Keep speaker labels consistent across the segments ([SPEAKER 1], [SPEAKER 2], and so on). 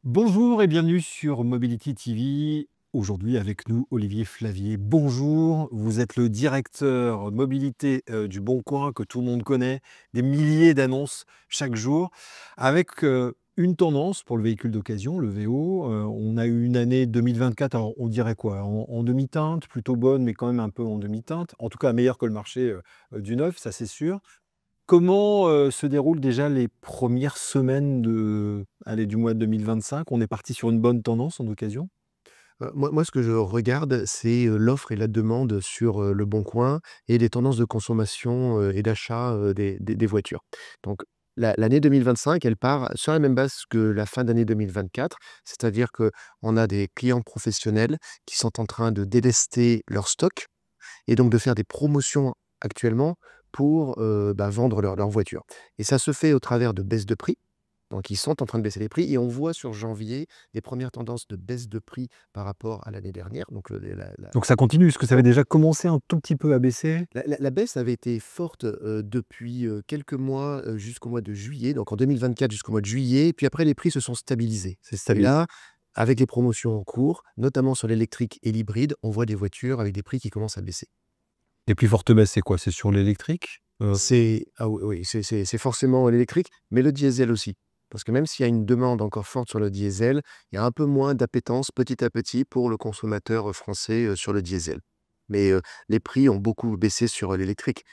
[SPEAKER 1] Bonjour et bienvenue sur Mobility TV. Aujourd'hui avec nous Olivier Flavier. Bonjour, vous êtes le directeur mobilité du Bon Coin que tout le monde connaît, des milliers d'annonces chaque jour, avec une tendance pour le véhicule d'occasion, le VO. On a eu une année 2024, alors on dirait quoi? En demi-teinte, plutôt bonne, mais quand même un peu en demi-teinte. En tout cas meilleure que le marché du neuf, ça c'est sûr. Comment, se déroulent déjà les premières semaines du mois de 2025? On est parti sur une bonne tendance en occasion?
[SPEAKER 2] Moi, ce que je regarde, c'est, l'offre et la demande sur, Le Bon Coin et les tendances de consommation, et d'achat, des voitures. Donc l'année 2025, elle part sur la même base que la fin d'année 2024, c'est-à-dire qu'on a des clients professionnels qui sont en train de délester leur stock et donc de faire des promotions actuellement pour, vendre leur voiture et ça se fait au travers de baisses de prix. Donc ils sont en train de baisser les prix et on voit sur janvier des premières tendances de baisse de prix par rapport à l'année dernière. Donc
[SPEAKER 1] Donc ça continue? Est-ce que ça avait déjà commencé un tout petit peu à baisser?
[SPEAKER 2] la baisse avait été forte, depuis, quelques mois, jusqu'au mois de juillet, donc en 2024 jusqu'au mois de juillet, puis après les prix se sont stabilisés
[SPEAKER 1] C'est
[SPEAKER 2] et
[SPEAKER 1] stabilisé.
[SPEAKER 2] là, avec les promotions en cours, notamment sur l'électrique et l'hybride, on voit des voitures avec des prix qui commencent à baisser.
[SPEAKER 1] Les plus fortes baisses, c'est quoi? C'est sur l'électrique?
[SPEAKER 2] C'est ah oui, oui, c'est forcément l'électrique, mais le diesel aussi. Parce que même s'il y a une demande encore forte sur le diesel, il y a un peu moins d'appétence petit à petit pour le consommateur, français, sur le diesel. Mais, les prix ont beaucoup baissé sur, l'électrique.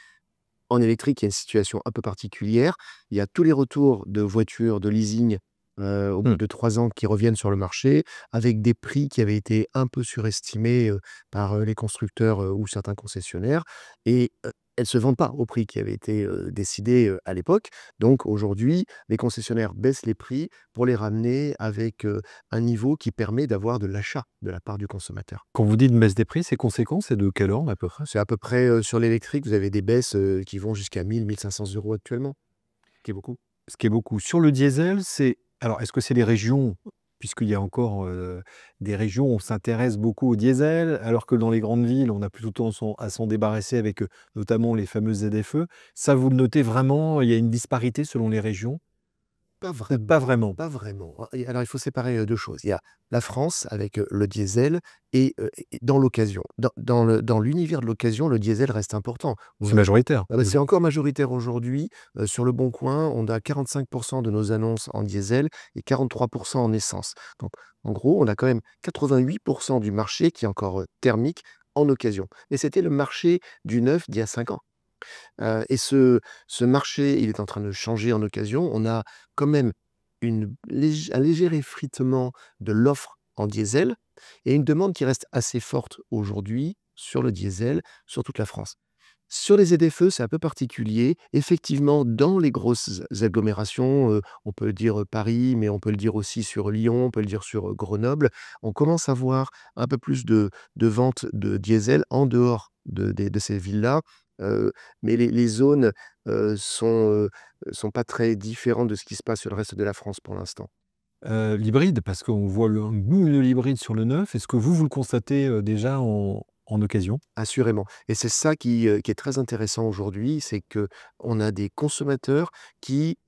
[SPEAKER 2] En électrique, il y a une situation un peu particulière. Il y a tous les retours de voitures de leasing, au bout
[SPEAKER 1] Mmh.
[SPEAKER 2] de 3 ans qui reviennent sur le marché, avec des prix qui avaient été un peu surestimés, par, les constructeurs, ou certains concessionnaires et elles se vendent pas au prix qui avait été, décidé, à l'époque. Donc aujourd'hui, les concessionnaires baissent les prix pour les ramener avec, un niveau qui permet d'avoir de l'achat de la part du consommateur.
[SPEAKER 1] Quand vous dites une baisse des prix, c'est conséquent? C'est de quel ordre à peu près?
[SPEAKER 2] C'est à peu près, sur l'électrique, vous avez des baisses, qui vont jusqu'à 1 000 1 500 € actuellement, qui est beaucoup.
[SPEAKER 1] Ce qui est beaucoup. Sur le diesel, est-ce que c'est les régions? Puisqu'il y a encore, des régions où on s'intéresse beaucoup au diesel, alors que dans les grandes villes, on a plutôt tendance à s'en débarrasser avec, notamment les fameuses ZFE. Ça, vous le notez vraiment? Il y a une disparité selon les régions?
[SPEAKER 2] Pas
[SPEAKER 1] Ou pas
[SPEAKER 2] vraiment,
[SPEAKER 1] vraiment?
[SPEAKER 2] pas vraiment. Et alors il faut séparer, 2 choses. Il y a la France avec, le diesel et dans l'occasion. Dans l'univers de l'occasion, le diesel reste important.
[SPEAKER 1] C'est majoritaire?
[SPEAKER 2] C'est encore majoritaire aujourd'hui. Sur Le Bon Coin, on a 45 de nos annonces en diesel et 43 en essence. Donc en gros, on a quand même 88 du marché qui est encore, thermique en occasion et c'était le marché du neuf d'il y a 5 ans. Et ce marché, il est en train de changer en occasion. On a quand même un léger effritement de l'offre en diesel et une demande qui reste assez forte aujourd'hui sur le diesel, sur toute la France. Sur les ZFE, c'est un peu particulier. Effectivement, dans les grosses agglomérations, on peut dire, Paris, mais on peut le dire aussi sur Lyon, on peut le dire sur, Grenoble, on commence à voir un peu plus de ventes de diesel en dehors de ces villes-là, mais les zones, sont pas très différentes de ce qui se passe sur le reste de la France pour l'instant.
[SPEAKER 1] L'hybride, parce qu'on voit le un boom de l'hybride sur le neuf. Est-ce que vous le constatez, déjà en occasion?
[SPEAKER 2] Assurément et c'est ça qui est très intéressant aujourd'hui, c'est que on a des consommateurs qui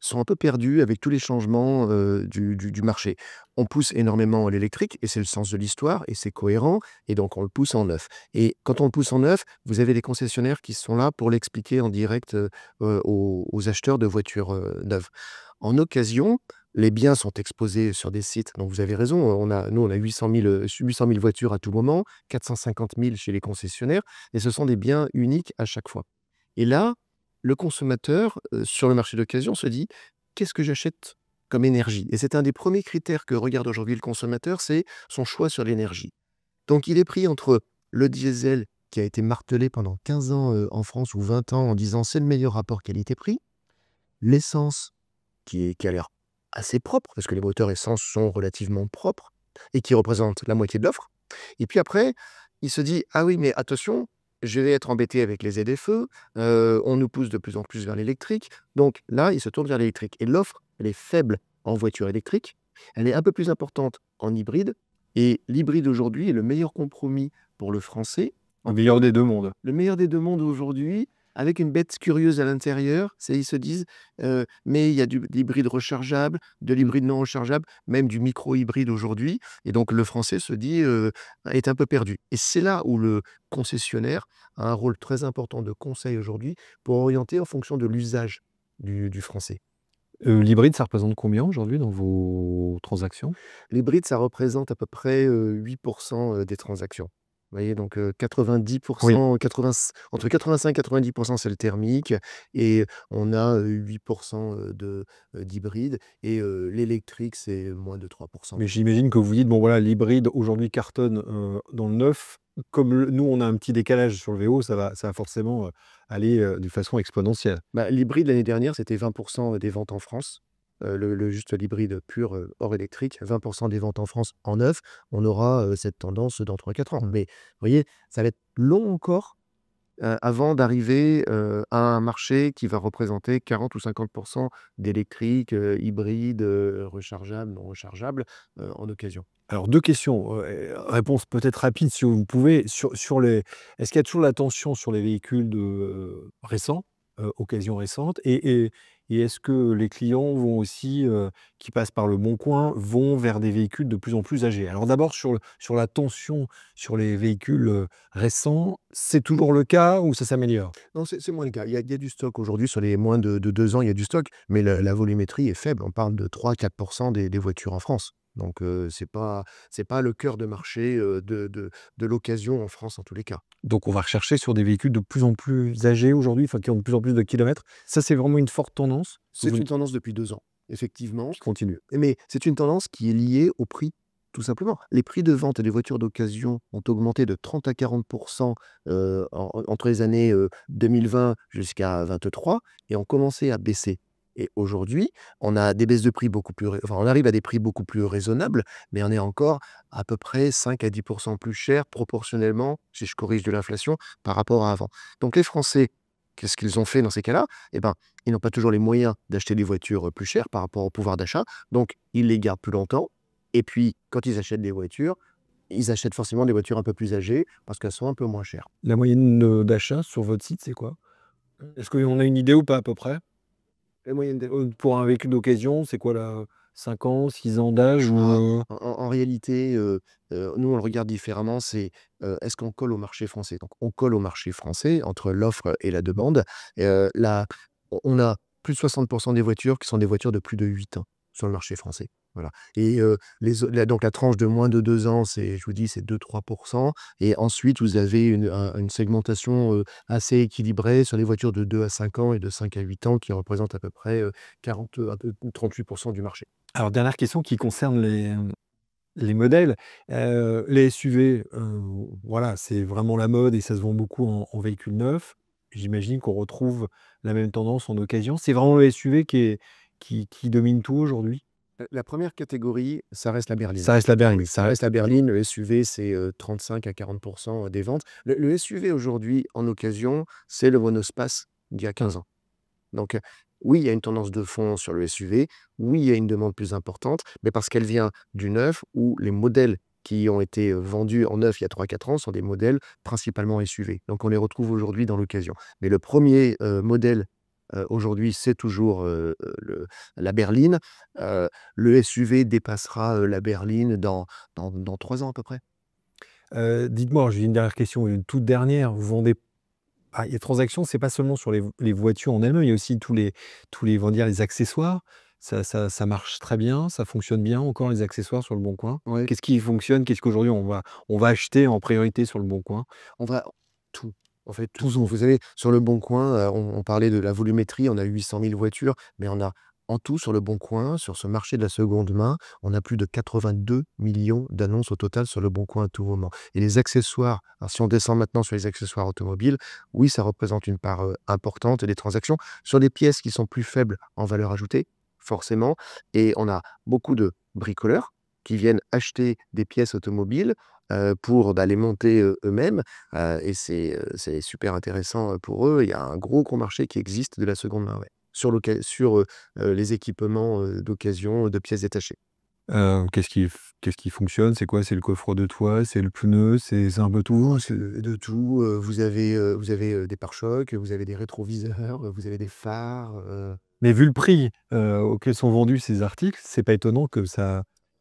[SPEAKER 2] sont un peu perdus avec tous les changements, du marché. On pousse énormément l'électrique et c'est le sens de l'histoire et c'est cohérent et donc on le pousse en neuf et quand on le pousse en neuf, vous avez des concessionnaires qui sont là pour l'expliquer en direct, aux acheteurs de voitures, neuves. En occasion, les biens sont exposés sur des sites, donc vous avez raison, on a 800 000 voitures à tout moment, 450 000 chez les concessionnaires et ce sont des biens uniques à chaque fois. Et là, le consommateur, sur le marché d'occasion se dit: «Qu'est-ce que j'achète comme énergie?» et c'est un des premiers critères que regarde aujourd'hui le consommateur, c'est son choix sur l'énergie. Donc il est pris entre le diesel qui a été martelé pendant 15 ans, en France ou 20 ans en disant: «C'est le meilleur rapport qualité-prix», l'essence qui a l'air assez propre, parce que les moteurs essence sont relativement propres et qui représentent la moitié de l'offre. Et puis après, il se dit: «Ah oui, mais attention, je vais être embêté avec les ZFE, on nous pousse de plus en plus vers l'électrique». Donc là, il se tourne vers l'électrique et l'offre, elle est faible en voiture électrique, elle est un peu plus importante en hybride et l'hybride aujourd'hui est le meilleur compromis pour le Français
[SPEAKER 1] Le meilleur
[SPEAKER 2] entre
[SPEAKER 1] des 2 mondes.
[SPEAKER 2] le meilleur des 2 mondes aujourd'hui, avec une bête curieuse à l'intérieur, c'est ils se disent, «Mais il y a de l'hybride rechargeable, de
[SPEAKER 1] Mmh.
[SPEAKER 2] l'hybride non rechargeable, même du micro-hybride aujourd'hui» et donc le français se dit, est un peu perdu et c'est là où le concessionnaire a un rôle très important de conseil aujourd'hui pour orienter en fonction de l'usage du français.
[SPEAKER 1] L'hybride, ça représente combien aujourd'hui dans vos transactions?
[SPEAKER 2] L'hybride, ça représente à peu près, 8 des transactions. Vous voyez? Donc, 90
[SPEAKER 1] Oui.
[SPEAKER 2] 80 entre 85 et 90 c'est le thermique et on a, 8 d'hybride et l'électrique, c'est moins de 3
[SPEAKER 1] Mais
[SPEAKER 2] aujourd'hui.
[SPEAKER 1] j'imagine que vous dites: «Bon voilà, l'hybride aujourd'hui cartonne, dans le neuf». Comme nous, on a un petit décalage sur le VO, ça va forcément, aller, de façon exponentielle.
[SPEAKER 2] Bah, l'hybride, l'année dernière, c'était 20 des ventes en France. Juste l'hybride pur, hors électrique, 20 des ventes en France en neuf. On aura, cette tendance dans 3 4 ans. Mais vous voyez, ça va être long encore, avant d'arriver, à un marché qui va représenter 40 ou 50 d'électrique, hybride, rechargeable, non rechargeable, en occasion.
[SPEAKER 1] Alors 2 questions, réponse peut-être rapide si vous pouvez. Sur les Est-ce qu'il y a toujours la tension sur les véhicules récents, occasion récente? Et est-ce que les clients vont aussi, qui passent par Le Bon Coin, vont vers des véhicules de plus en plus âgés? Alors d'abord sur la tension sur les véhicules, récents, c'est toujours le cas ou ça s'améliore?
[SPEAKER 2] Non, c'est moins le cas. Il y a du stock aujourd'hui sur les moins de 2 ans, il y a du stock, mais la volumétrie est faible. On parle de 3 4 des voitures en France. Donc c'est pas le cœur de marché, de l'occasion en France en tous les cas.
[SPEAKER 1] Donc on va rechercher sur des véhicules de plus en plus âgés aujourd'hui, enfin qui ont de plus en plus de kilomètres. Ça, c'est vraiment une forte tendance que
[SPEAKER 2] C'est
[SPEAKER 1] vous
[SPEAKER 2] une tendance depuis 2 ans, effectivement,
[SPEAKER 1] qui continue?
[SPEAKER 2] mais c'est une tendance qui est liée au prix, tout simplement. Les prix de vente des voitures d'occasion ont augmenté de 30 à 40 entre les années, 2020 jusqu'à 23 et ont commencé à baisser et aujourd'hui, on a des baisses de prix beaucoup plus on arrive à des prix beaucoup plus raisonnables, mais on est encore à peu près 5 à 10 plus cher proportionnellement, si je corrige de l'inflation, par rapport à avant. Donc les Français, qu'est-ce qu'ils ont fait dans ces cas-là? Eh ben, ils n'ont pas toujours les moyens d'acheter des voitures, plus chères par rapport au pouvoir d'achat, donc ils les gardent plus longtemps et puis quand ils achètent des voitures, ils achètent forcément des voitures un peu plus âgées parce qu'elles sont un peu moins chères.
[SPEAKER 1] La moyenne, d'achat sur votre site, c'est quoi? Est-ce qu'on a une idée ou pas à peu près?
[SPEAKER 2] La moyenne de
[SPEAKER 1] Pour un véhicule d'occasion, c'est quoi la 5 ans, 6 ans d'âge ou,
[SPEAKER 2] ah, en réalité, nous on le regarde différemment, c'est, est-ce qu'on colle au marché français? Donc on colle au marché français entre l'offre et la demande, la on a plus de 60 des voitures qui sont des voitures de plus de 8 ans sur le marché français. Voilà et donc la tranche de moins de 2 ans, c'est je vous dis, c'est 2-3 et ensuite vous avez une segmentation, assez équilibrée sur les voitures de 2 à 5 ans et de 5 à 8 ans qui représentent à peu près, 40, un peu 38 du marché.
[SPEAKER 1] alors dernière question qui concerne les modèles, les SUV, voilà, c'est vraiment la mode et ça se vend beaucoup en véhicule neuf. J'imagine qu'on retrouve la même tendance en occasion. C'est vraiment le SUV qui domine tout aujourd'hui?
[SPEAKER 2] La 1re catégorie, ça reste la berline.
[SPEAKER 1] Ça reste la berline,
[SPEAKER 2] Oui, ça reste la berline. Le SUV, c'est, 35 à 40 des ventes. Le SUV aujourd'hui, en occasion, c'est le monospace d'il y a 15 ans. Donc, oui, il y a une tendance de fond sur le SUV. Oui, il y a une demande plus importante, mais parce qu'elle vient du neuf où les modèles qui ont été, vendus en neuf il y a 3 4 ans sont des modèles principalement SUV. Donc on les retrouve aujourd'hui dans l'occasion. Mais le premier modèle, aujourd'hui, c'est toujours, la berline. Le SUV dépassera, la berline dans 3 ans à peu près.
[SPEAKER 1] Dites-moi, j'ai une dernière question, une toute dernière. Vous vendez les transactions, c'est pas seulement sur les voitures en elles-mêmes, il y a aussi tous les, on va dire, les accessoires. Ça marche très bien, ça fonctionne bien encore les accessoires sur Le Bon Coin?
[SPEAKER 2] Ouais.
[SPEAKER 1] Qu'est-ce qui fonctionne? Qu'est-ce qu'aujourd'hui on va acheter en priorité sur Le Bon Coin?
[SPEAKER 2] On va tout, en fait, tout.
[SPEAKER 1] Tout.
[SPEAKER 2] Vous savez, sur Le Bon Coin, on parlait de la volumétrie, on a 800 000 voitures, mais on a en tout sur Le Bon Coin, sur ce marché de la seconde main, on a plus de 82 millions d'annonces au total sur Le Bon Coin à tout moment. Et les accessoires, alors si on descend maintenant sur les accessoires automobiles, oui, ça représente une part, importante des transactions. Sur des pièces qui sont plus faibles en valeur ajoutée, forcément, et on a beaucoup de bricoleurs qui viennent acheter des pièces automobiles pour, bah, les monter, eux-mêmes, et c'est super intéressant, pour eux. Il y a un gros marché qui existe de la seconde main, ouais. Sur les équipements, d'occasion, de pièces détachées.
[SPEAKER 1] Qu'est-ce qui fonctionne? C'est quoi? C'est le coffre de toit? C'est le pneu? C'est un peu tout?
[SPEAKER 2] Oh, c'est de tout, vous avez, des pare-chocs, vous avez des rétroviseurs, vous avez des phares,
[SPEAKER 1] Mais vu le prix, auquel sont vendus ces articles, c'est pas étonnant qu'il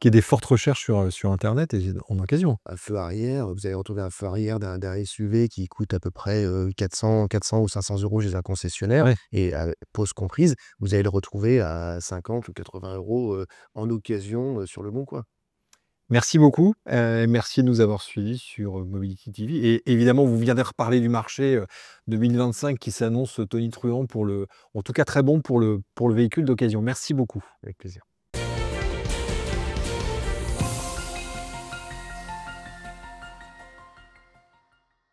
[SPEAKER 1] y ait des fortes recherches sur internet et en occasion.
[SPEAKER 2] un feu arrière, vous allez retrouver un feu arrière d'un SUV qui coûte à peu près, 400 ou 500 € chez un concessionnaire
[SPEAKER 1] Ouais.
[SPEAKER 2] et pose comprise, vous allez le retrouver à 50 ou 80 €, en occasion, sur Leboncoin.
[SPEAKER 1] Merci beaucoup, merci de nous avoir suivis sur, Mobility TV et évidemment, vous viendrez reparler du marché, 2025 qui s'annonce tonitruant en tout cas très bon pour le véhicule d'occasion. Merci beaucoup.
[SPEAKER 2] Avec plaisir.